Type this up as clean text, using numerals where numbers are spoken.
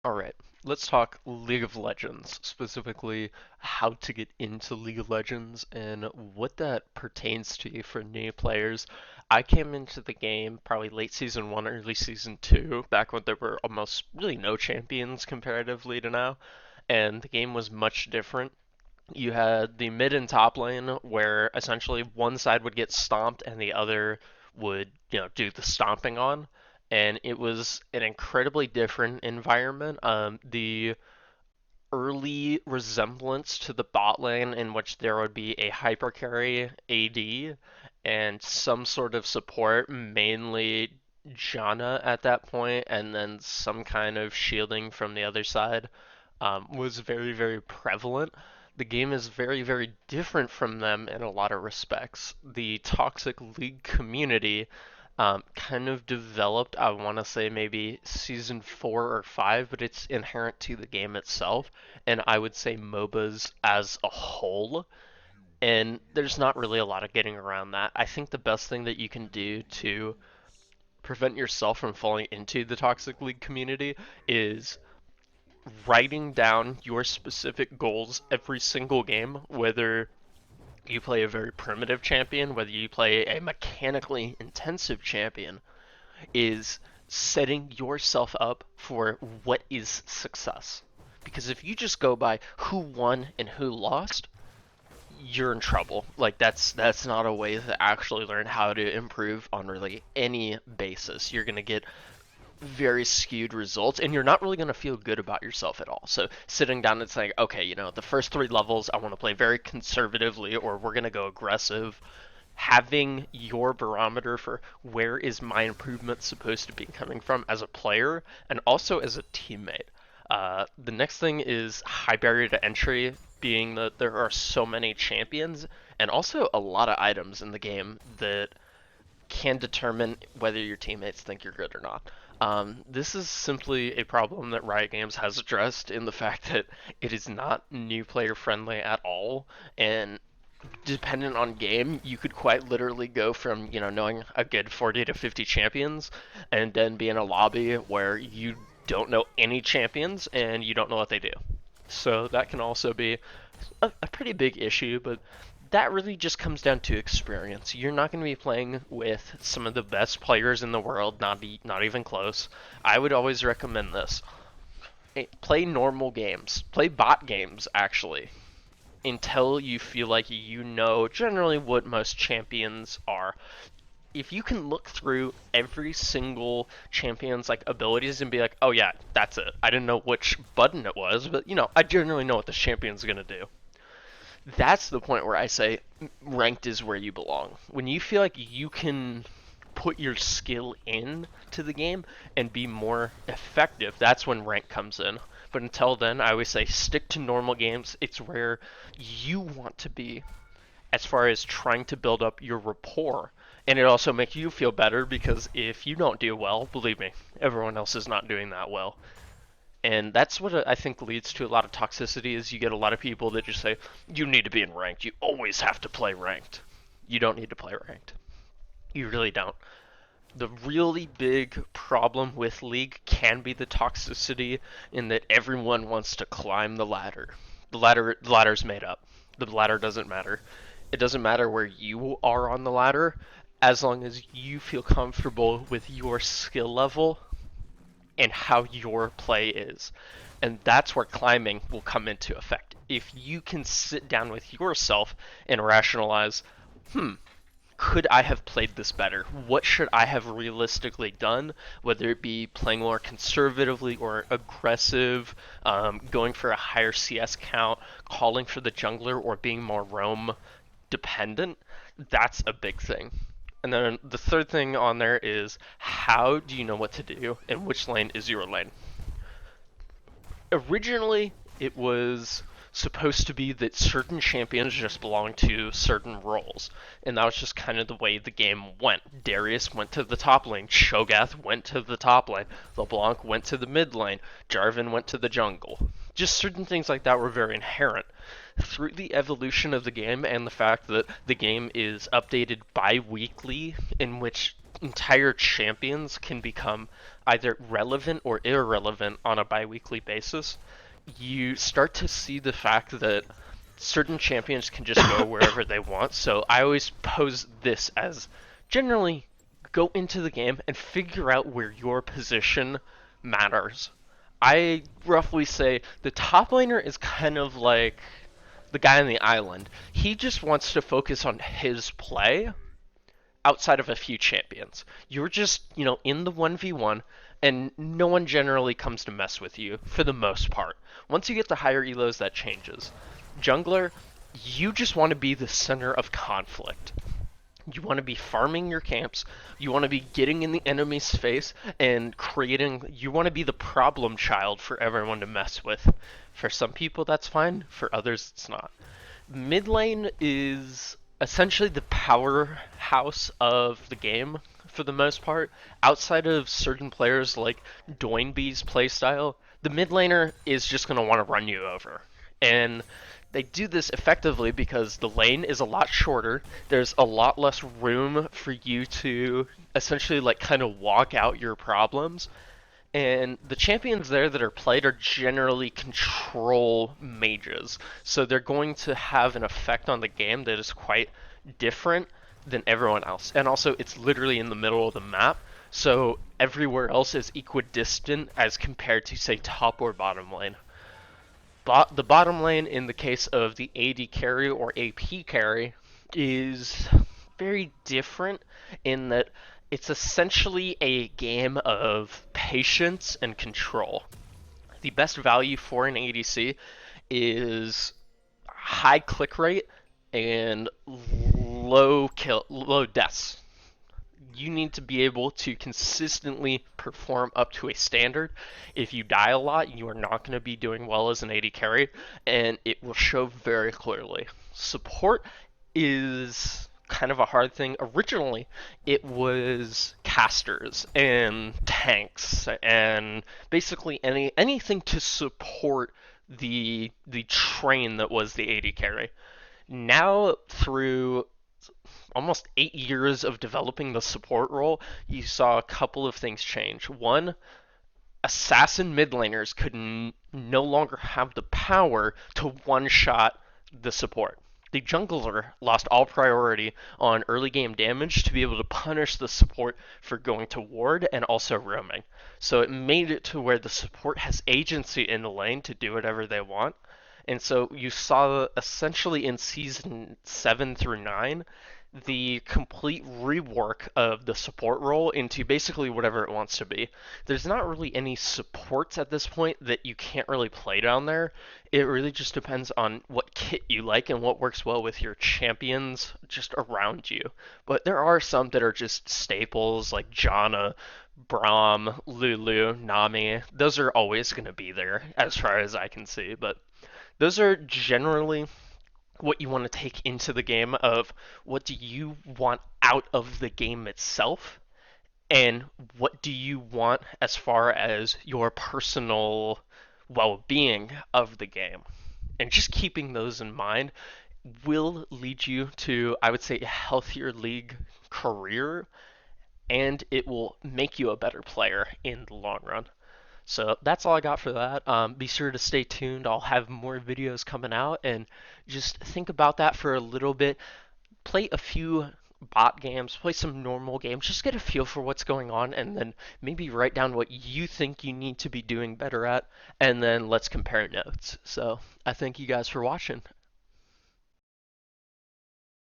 All right, let's talk League of Legends, specifically how to get into League of Legends and what that pertains to for new players. I came into the game probably late season one, early season two, back when there were almost really no champions comparatively to now, and the game was much different. You had the mid and top lane where essentially one side would get stomped and the other would, do the stomping on. And it was an incredibly different environment. The early resemblance to the bot lane in which there would be a hyper carry AD and some sort of support, mainly Janna at that point, and then some kind of shielding from the other side, was very, very prevalent. The game is very, very different from them in a lot of respects. The Toxic League community kind of developed, I want to say maybe season 4 or 5, but it's inherent to the game itself, and I would say MOBAs as a whole. And there's not really a lot of getting around that. I think the best thing that you can do to prevent yourself from falling into the Toxic League community is writing down your specific goals every single game, whether you play a very primitive champion, whether you play a mechanically intensive champion, is setting yourself up for what is success. Because if you just go by who won and who lost, you're in trouble. Like that's not a way to actually learn how to improve on really any basis. You're gonna get very skewed results and you're not really going to feel good about yourself at all. So sitting down and saying, okay, the first 3 levels I want to play very conservatively or we're going to go aggressive, having your barometer for where is my improvement supposed to be coming from as a player and also as a teammate. The next thing is high barrier to entry, being that there are so many champions and also a lot of items in the game that can determine whether your teammates think you're good or not. This is simply a problem that Riot Games has addressed in the fact that it is not new player friendly at all, and dependent on game, you could quite literally go from, knowing a good 40 to 50 champions and then be in a lobby where you don't know any champions and you don't know what they do. So that can also be a pretty big issue, but that really just comes down to experience. You're not going to be playing with some of the best players in the world, not even close. I would always recommend this. Play normal games. Play bot games, actually, until you feel like you know generally what most champions are. If you can look through every single champion's abilities and be like, oh yeah, that's it. I didn't know which button it was, but I generally know what this champion's gonna do. That's the point where I say ranked is where you belong. When you feel like you can put your skill in to the game and be more effective, that's when rank comes in. But until then, I always say stick to normal games. It's where you want to be as far as trying to build up your rapport. And it also makes you feel better because if you don't do well, believe me, everyone else is not doing that well. And that's what I think leads to a lot of toxicity is you get a lot of people that just say, you need to be in ranked. You always have to play ranked. You don't need to play ranked. You really don't. The really big problem with League can be the toxicity in that everyone wants to climb the ladder. The ladder's made up. The ladder doesn't matter. It doesn't matter where you are on the ladder as long as you feel comfortable with your skill level and how your play is. And that's where climbing will come into effect. If you can sit down with yourself and rationalize, could I have played this better? What should I have realistically done? Whether it be playing more conservatively or aggressive, going for a higher CS count, calling for the jungler, or being more roam dependent, that's a big thing. And then the third thing on there is how do you know what to do and which lane is your lane? Originally, it was supposed to be that certain champions just belonged to certain roles, and that was just kind of the way the game went. Darius went to the top lane, Shogath went to the top lane, LeBlanc went to the mid lane, Jarvan went to the jungle. Just certain things like that were very inherent. Through the evolution of the game and the fact that the game is updated bi-weekly, in which entire champions can become either relevant or irrelevant on a biweekly basis, you start to see the fact that certain champions can just go wherever they want. So I always pose this as generally go into the game and figure out where your position matters. I roughly say the top laner is kind of like the guy on the island. He just wants to focus on his play outside of a few champions. You're just, in the 1v1, and no one generally comes to mess with you for the most part. Once you get to higher elos, that changes. Jungler, you just want to be the center of conflict. You want to be farming your camps, you want to be getting in the enemy's face and you want to be the problem child for everyone to mess with. For some people that's fine, for others it's not. Mid lane is essentially the powerhouse of the game for the most part. Outside of certain players like Doinbe's playstyle, the mid laner is just going to want to run you over. And they do this effectively because the lane is a lot shorter. There's a lot less room for you to essentially like kind of walk out your problems. And the champions there that are played are generally control mages. So they're going to have an effect on the game that is quite different than everyone else. And also, it's literally in the middle of the map. So everywhere else is equidistant as compared to, say, top or bottom lane. The bottom lane, in the case of the AD carry or AP carry, is very different in that it's essentially a game of patience and control. The best value for an ADC is high click rate and low deaths. You need to be able to consistently perform up to a standard. If you die a lot, you are not going to be doing well as an AD carry, and it will show very clearly. Support is kind of a hard thing. Originally, it was casters and tanks and basically anything to support the train that was the AD carry. Now, through almost 8 years of developing the support role, you saw a couple of things change. One, assassin mid laners could no longer have the power to one-shot the support. The jungler lost all priority on early game damage to be able to punish the support for going to ward and also roaming. So it made it to where the support has agency in the lane to do whatever they want. And so you saw essentially in season 7 through 9 the complete rework of the support role into basically whatever it wants to be. There's not really any supports at this point that you can't really play down there. It really just depends on what kit you like and what works well with your champions just around you. But there are some that are just staples like Janna, Braum, Lulu, Nami. Those are always going to be there as far as I can see, but those are generally what you want to take into the game of what do you want out of the game itself and what do you want as far as your personal well-being of the game. And just keeping those in mind will lead you to, I would say, a healthier league career, and it will make you a better player in the long run. So that's all I got for that. Be sure to stay tuned. I'll have more videos coming out, and just think about that for a little bit. Play a few bot games, play some normal games, just get a feel for what's going on, and then maybe write down what you think you need to be doing better at, and then let's compare notes. So I thank you guys for watching.